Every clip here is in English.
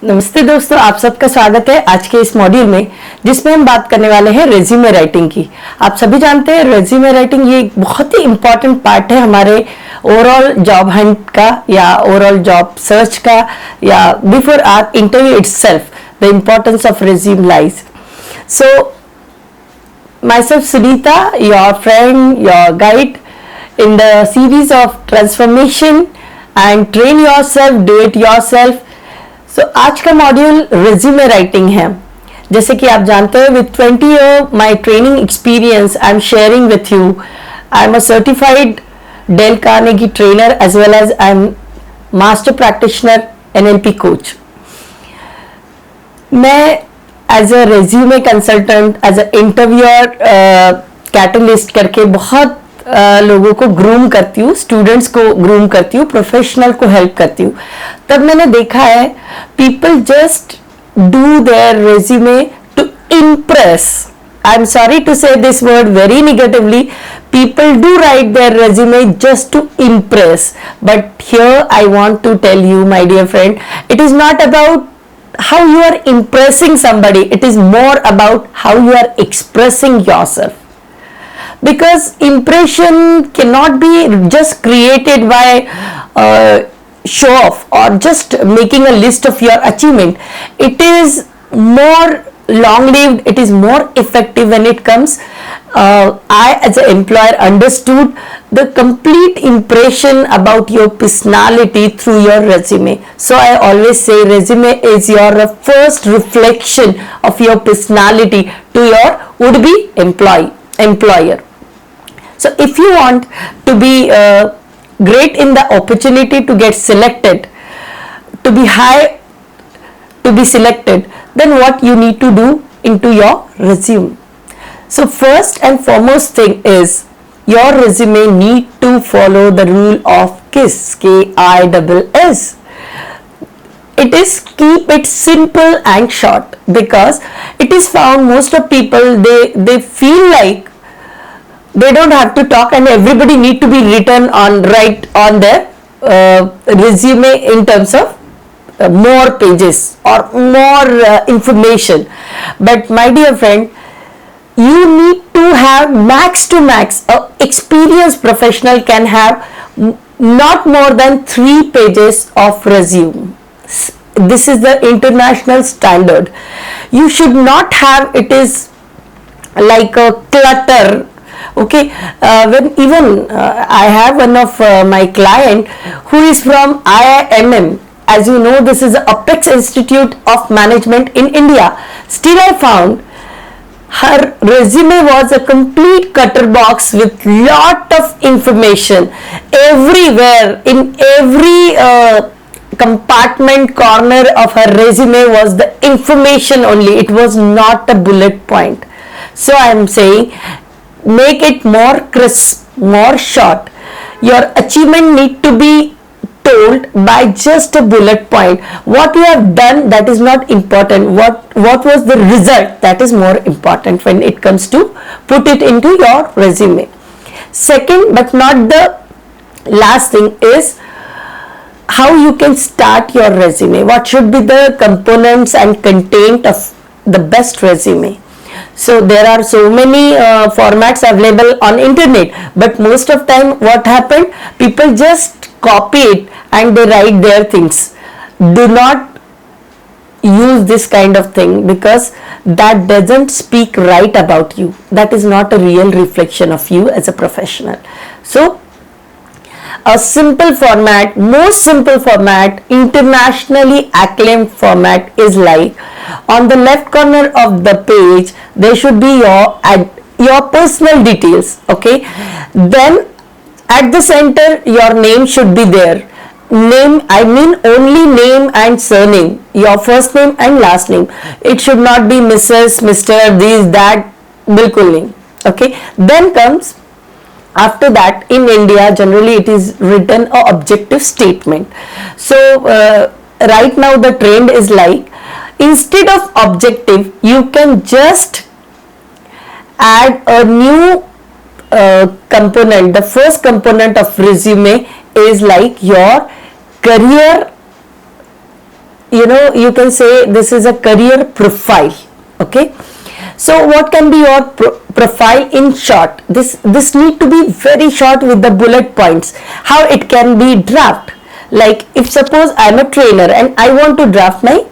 नमस्ते दोस्तों, आप सबका स्वागत है आज के इस मॉड्यूल में, जिसमें हम बात करने वाले हैं रेज्यूमे राइटिंग की। आप सभी जानते हैं रेज्यूमे राइटिंग ये एक बहुत ही इंपॉर्टेंट पार्ट है हमारे ओवरऑल जॉब हंट का या ओवरऑल जॉब सर्च का या before our interview itself the importance of resume lies. So myself Sunita, your friend, your guide in the series of transformation and train yourself, do it yourself। आज का module resume writing है। जैसे कि आप जानते हो, with 20 year my training experience I am sharing with you. I am a certified Dale Carnegie trainer as well as I am master practitioner NLP coach. मैं as a resume consultant, as a interviewer catalyst करके बहुत लोगों को groom करती हूँ, students को groom करती हूँ, प्रोफेशनल को हेल्प करती हूँ। तब मैंने देखा है people just do their resume to impress. I am sorry to say this word very negatively, people do write their resume just to impress, but here I want to tell you, my dear friend, it is not about how you are impressing somebody, it is more about how you are expressing yourself. Because impression cannot be just created by show off or just making a list of your achievement. It is more long lived, it is more effective when it comes. I as an employer understood the complete impression about your personality through your resume. So I always say resume is your first reflection of your personality to your would-be employer. So if you want to be great in the opportunity to get selected, to be high, to be selected, then what you need to do into your resume. So first and foremost thing is your resume need to follow the rule of KISS, KISS. It is keep it simple and short, because it is found most of people they feel like they don't have to talk and everybody need to be written on right on their resume in terms of more pages or more information. But my dear friend, you need to have max to max. A experienced professional can have not more than 3 pages of resume. This is the international standard. You should not have it is like a clutter. Okay, when even I have one of my client who is from IIMM. As you know, this is the Apex Institute of Management in India. Still I found her resume was a complete clutter box with lot of information everywhere. In every compartment corner of her resume was the information only. It was not a bullet point. So I am saying, make it more crisp, more short. Your achievement need to be told by just a bullet point. What you have done, that is not important. What was the result, that is more important when it comes to put it into your resume. Second but not the last thing is how you can start your resume. What should be the components and content of the best resume. So there are so many formats available on internet, but most of time what happened, people just copy it and they write their things. Do not use this kind of thing, because that doesn't speak right about you. That is not a real reflection of you as a professional. So a simple format, most simple format, internationally acclaimed format is like, on the left corner of the page there should be your personal details. Okay, then at the center your name should be there. Name, I mean only name and surname, your first name and last name. It should not be Mrs., Mr., this, that, bilkul nahi. Okay, then comes, after that in India generally it is written a objective statement. So right now the trend is like, instead of objective you can just add a new component. The first component of resume is like your career you can say this is a career profile. Okay, so what can be your profile in short? This need to be very short with the bullet points. How it can be draft, like if suppose I am a trainer and I want to draft my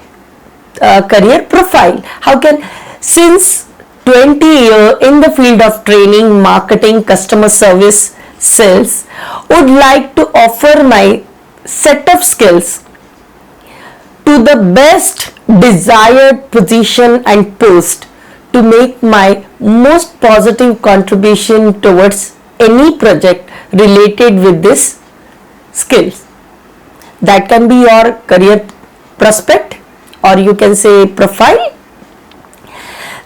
career profile. How can, since 20 years in the field of training, marketing, customer service, sales, would like to offer my set of skills to the best desired position and post to make my most positive contribution towards any project related with this skills. That can be your career prospect, or you can say profile.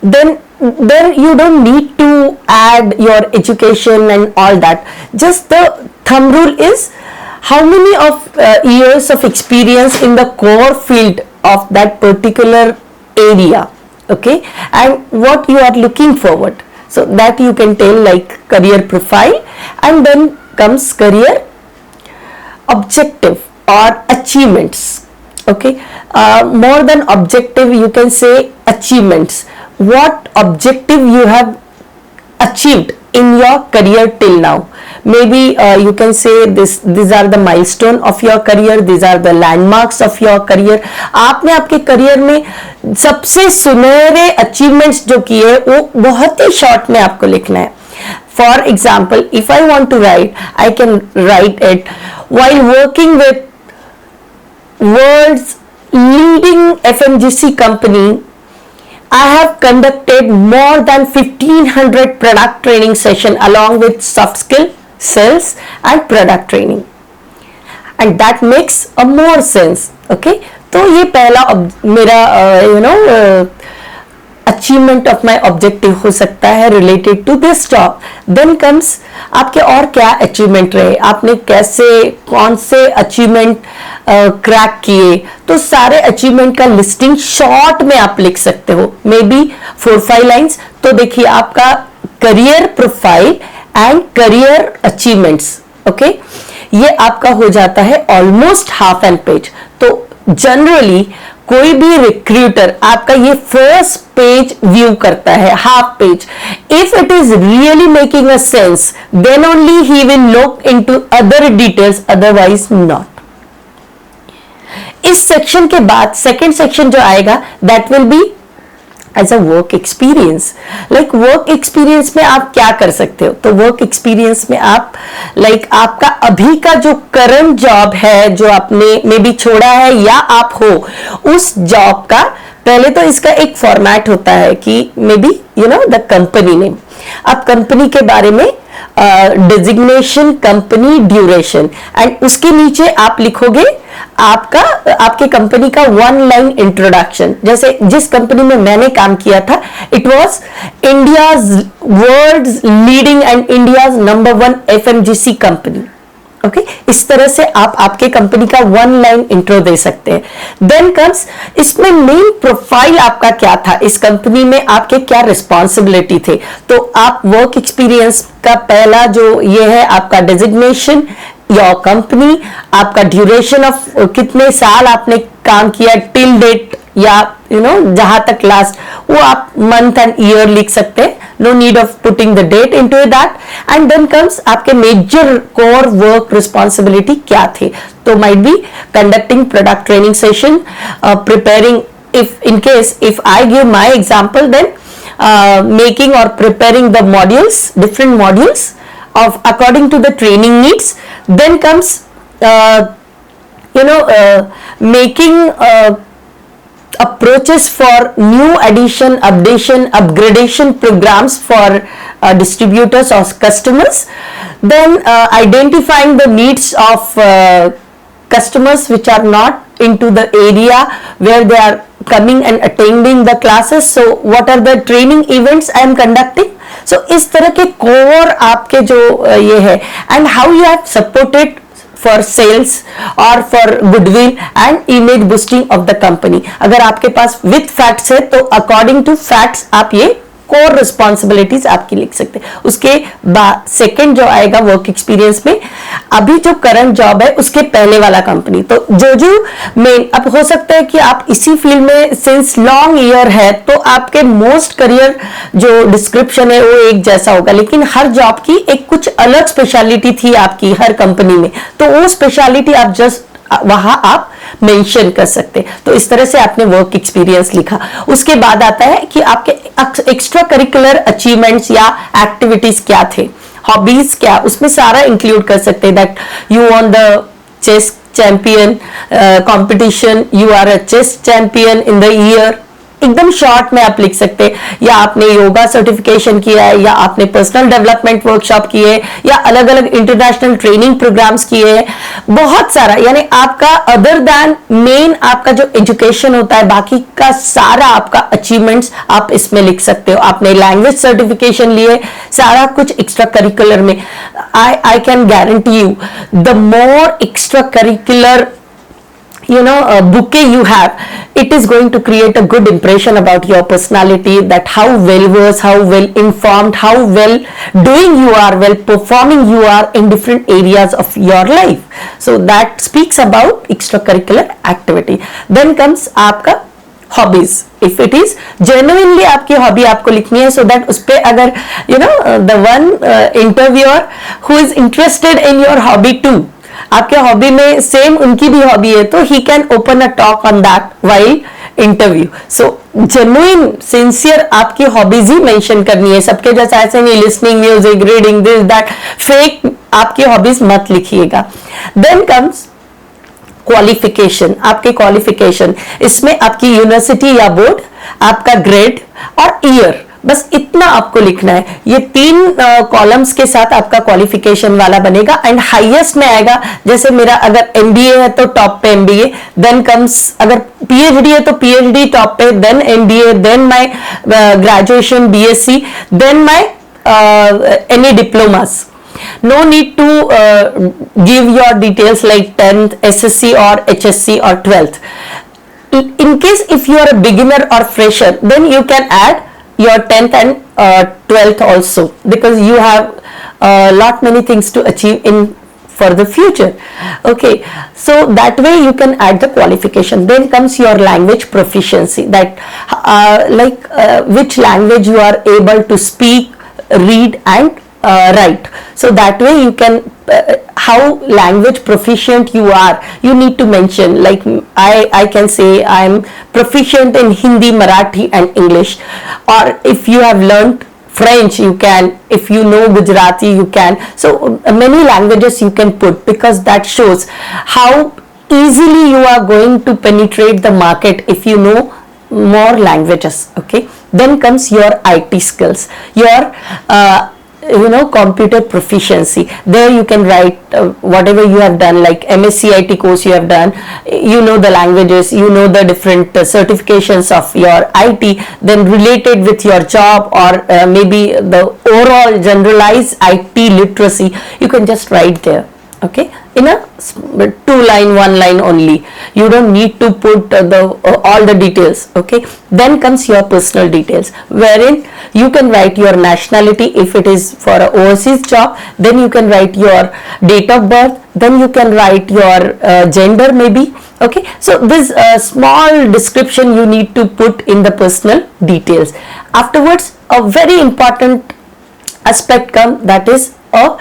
Then there you don't need to add your education and all that. Just the thumb rule is how many of years of experience in the core field of that particular area. Okay, and what you are looking forward, so that you can tell like career profile. And then comes career objective or achievements. Okay, more than objective, you can say achievements. What objective you have achieved in your career till now? Maybe you can say these are the milestone of your career, these are the landmarks of your career. आपने आपके career में सबसे सुनहरे achievements जो किए वो बहुत ही short में आपको लिखना है. For example, if I want to write, I can write it while working with world's leading FMGC company. I have conducted more than 1500 product training session along with soft skill, sales and product training, and that makes a more sense. Okay, तो ये पहला मेरा achievement of my objective हो सकता है related to this job. Then comes आपके और क्या अचीवमेंट रहे, आपने कैसे कौन से अचीवमेंट क्रैक किए. तो सारे अचीवमेंट का लिस्टिंग शॉर्ट में आप लिख सकते हो, मे बी 4-5 लाइन्स. तो देखिए आपका career profile and career achievements, okay, ये आपका हो जाता है ऑलमोस्ट हाफ एन पेज. तो जनरली कोई भी रिक्रूटर आपका ये फर्स्ट पेज व्यू करता है, half page. If it is really making a sense, then only he will look into other details, otherwise not. इस सेक्शन के बाद सेकंड सेक्शन जो आएगा, that will be as a work experience. Like work experience में आप क्या कर सकते हो? तो वर्क एक्सपीरियंस में आप आपका अभी का जो करंट जॉब है, जो आपने मे बी छोड़ा है या आप हो, उस जॉब का पहले तो इसका एक फॉर्मेट होता है कि may be the company name. आप कंपनी के बारे में डिजिग्नेशन, कंपनी, ड्यूरेशन, एंड उसके नीचे आप लिखोगे आपके कंपनी का 1 लाइन इंट्रोडक्शन. जैसे जिस कंपनी में मैंने काम किया था, it was India's world's leading and India's number 1 FMGC company. Okay, इस तरह से आप आपके कंपनी का 1 लाइन इंट्रो दे सकते हैं. देन कम्स इसमें मेन प्रोफाइल आपका क्या था, इस कंपनी में आपके क्या रिस्पॉन्सिबिलिटी थे. तो आप वर्क एक्सपीरियंस का पहला जो ये है आपका डेजिग्नेशन, योर कंपनी, आपका ड्यूरेशन ऑफ कितने साल आपने काम किया टिल डेट, या जहां तक लास्ट, वो आप मंथ एंड ईयर लिख सकते हैं. No need of putting the date into that. And then comes आपके मेजर कोर वर्क रिस्पॉन्सिबिलिटी क्या थे. तो might be conducting product training session, preparing, if in case if I give my example, then making or preparing the modules, different modules of according to the training needs. Then comes making approaches for new addition, updation, upgradation programs for distributors or customers. Then identifying the needs of customers which are not into the area where they are coming and attending the classes. So what are the training events I am conducting? So इस तरह के core आपके जो ये है, and how you have supported for sales or for goodwill and image boosting of the company. अगर आपके पास with facts है तो according to facts आप ये कोर रिस्पॉन्सिबिलिटीज आपकी लिख सकते हैं। उसके बाद सेकंड जो आएगा वर्क एक्सपीरियंस में, अभी जो करंट जॉब है उसके पहले वाला कंपनी। तो जो मेन, अब हो सकता है कि आप इसी फील्ड में सिंस लॉन्ग ईयर है तो आपके मोस्ट करियर जो डिस्क्रिप्शन है वो एक जैसा होगा, लेकिन हर जॉब की एक कुछ अलग स्पेशलिटी थी आपकी हर कंपनी में, तो वो स्पेशलिटी आप जस्ट वहां आप मेंशन कर सकते। तो इस तरह से आपने वर्क एक्सपीरियंस लिखा। उसके बाद आता है कि आपके एक्स्ट्रा करिकुलर अचीवमेंट्स या एक्टिविटीज क्या थे, हॉबीज क्या, उसमें सारा इंक्लूड कर सकते हैं। That you on the chess champion competition, you are a chess champion in the year, एकदम शॉर्ट में आप लिख सकते हैं। या आपने योगा सर्टिफिकेशन किया है, या आपने पर्सनल डेवलपमेंट वर्कशॉप किए, या अलग अलग इंटरनेशनल ट्रेनिंग प्रोग्राम्स किए हैं, बहुत सारा। यानी आपका अदर दैन मेन आपका जो एजुकेशन होता है, बाकी का सारा आपका अचीवमेंट्स आप इसमें लिख सकते हो। आपने लैंग्वेज सर्टिफिकेशन लिए, सारा कुछ एक्स्ट्रा करिकुलर में। I can guarantee you the more extra curricular bouquet you have, it is going to create a good impression about your personality, that how well versed, how well informed, how well doing you are, well performing you are in different areas of your life. So that speaks about extracurricular activity. Then comes आपका hobbies. If it is genuinely आपकी hobby आपको लिखनी है, so that उस पे अगर the one interviewer who is interested in your hobby too, आपके hobby में सेम उनकी भी हॉबी है, तो he can open a talk on that while interview. So genuine sincere आपकी हॉबीज ही मेंशन करनी है, सबके जैसा ऐसे नहीं listening music, reading, this that, fake आपकी हॉबीज मत लिखिएगा। देन कम्स क्वालिफिकेशन, आपके क्वालिफिकेशन, इसमें आपकी यूनिवर्सिटी या बोर्ड, आपका ग्रेड और ईयर, बस इतना आपको लिखना है। ये 3 कॉलम्स के साथ आपका क्वालिफिकेशन वाला बनेगा। एंड हाईएस्ट में आएगा, जैसे मेरा अगर एमबीए है तो टॉप पे एमबीए, देन कम्स अगर पीएचडी है तो पीएचडी टॉप पे, then MBA, then my graduation BSc, then my any diplomas. No need to give your details like 10th, SSC or HSC or 12th. In case if you are a beginner or fresher, then you can add your 10th and 12th also, because you have lot many things to achieve in for the future. Okay, so that way you can add the qualification. Then comes your language proficiency, that which language you are able to speak, read and write. So that way you can how language proficient you are, you need to mention. Like I can say I am proficient in Hindi, Marathi and English, or if you have learned French you can, if you know Gujarati you can. So many languages you can put, because that shows how easily you are going to penetrate the market if you know more languages. Okay, then comes your IT skills, your computer proficiency. There you can write whatever you have done, like MSc IT course you have done, the languages, the different certifications of your IT, then related with your job, or maybe the overall generalized IT literacy, you can just write there. Okay, in a 2 line, 1 line only. You don't need to put all the details. Okay, then comes your personal details, wherein you can write your nationality if it is for an overseas job, then you can write your date of birth, then you can write your gender maybe. Okay, so this small description you need to put in the personal details. Afterwards, a very important aspect comes, that is a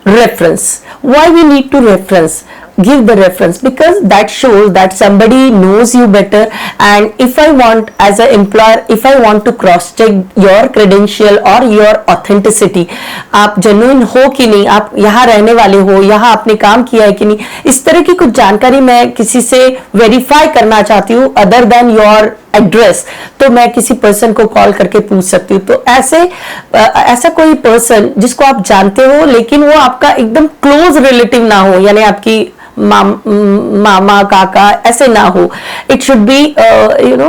reference. Why we need to reference? Give the reference because that shows that somebody knows you better. And if I want, as an employer, if I want to cross check your credential or your authenticity, आप genuine हो कि नहीं, आप यहाँ रहने वाले हो, यहाँ आपने काम किया है कि नहीं, इस तरह की कुछ जानकारी मैं किसी से वेरीफाई करना चाहती हूँ अदर देन योर एड्रेस, तो मैं किसी पर्सन को कॉल करके पूछ सकती हूँ। तो ऐसा कोई पर्सन जिसको आप जानते हो लेकिन वो आपका एकदम क्लोज रिलेटिव ना हो, यानी आपकी मामा काका ऐसे ना हो, it should be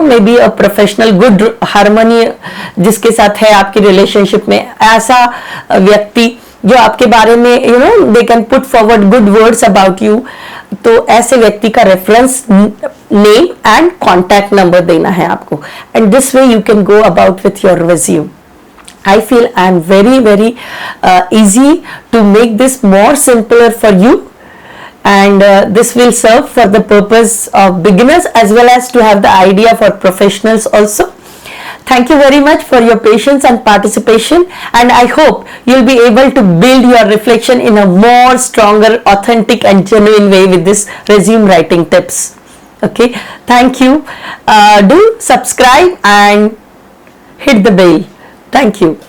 may be a professional good harmony जिसके साथ है आपकी रिलेशनशिप में, ऐसा व्यक्ति जो आपके बारे में they can put forward good words about you. तो ऐसे व्यक्ति का reference name and contact number देना है आपको, and this way you can go about with your resume. I feel I am very easy to make this more simpler for you, and this will serve for the purpose of beginners as well as to have the idea for professionals also. Thank you very much for your patience and participation, and I hope you'll be able to build your reflection in a more stronger, authentic and genuine way with this resume writing tips. Okay, thank you. Do subscribe and hit the bell. Thank you.